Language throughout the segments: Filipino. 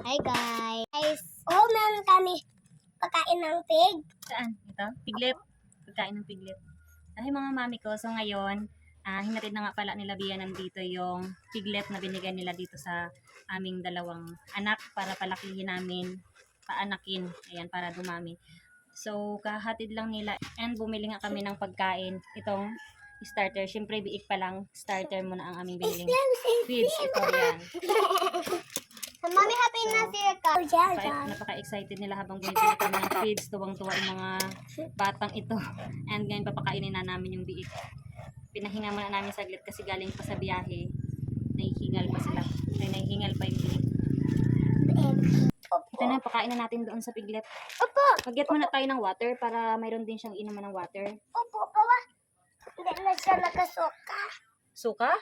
Hi guys! Oh, meron kami pagkain ng pig. Saan? Ito? Piglet. Pagkain ng piglet. Ay mga mami ko, so ngayon, hinatid na nga pala nila Bia nandito yung piglet na binigay nila dito sa aming dalawang anak para palakihin namin, paanakin, ayan, para dumami. So, kahatid lang nila and bumili nga kami ng pagkain. Itong starter, syempre biik pa lang, starter muna ang aming biniling feeds. Ito, yan. Mami, happy na siya ka. Napaka-excited nila habang bumibili kami ng feeds. Tuwang-tuwa yung mga batang ito. And ngayon papakainin na namin yung biik. Pinahinga muna namin saglit kasi galing pa sa biyahe. Nahihingal pa sila. Nahihingal pa yung biik. Ito na, pakain na natin doon sa piglet. Opo! Mag-get muna tayo ng water para mayroon din siyang inuman ng water. Opo, pawa. Hindi na siya nakasuka. Suka?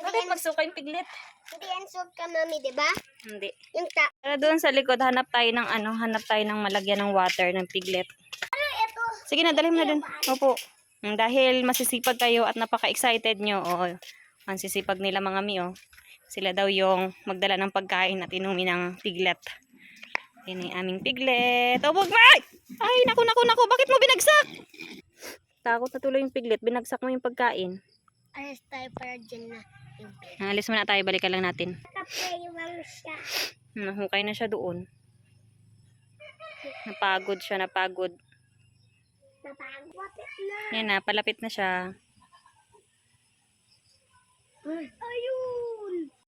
Bakit magsuka yung piglet? Hindi yan suka, mami, di ba? Hindi. Yung ta... Pero doon sa likod, hanap tayo ng malagyan ng water ng piglet. Ano ito? Sige na, dalhin mo na dun. Opo. Dahil masisipag kayo at napaka-excited nyo. O, ang sisipag nila mga mi, oh. Sila daw yung magdala ng pagkain at inumin ng piglet. Yan ang aming piglet. Oh, wag ba? Ay, naku. Bakit mo binagsak? Takot na tuloy yung piglet. Binagsak mo yung pagkain. Alas tayo para dyan na. Alis muna tayo. Balikan lang natin. Nakaplay lang siya. Nahukay na siya doon. Napagod siya. Napagwapit na. Yan na, palapit na siya. Ayun!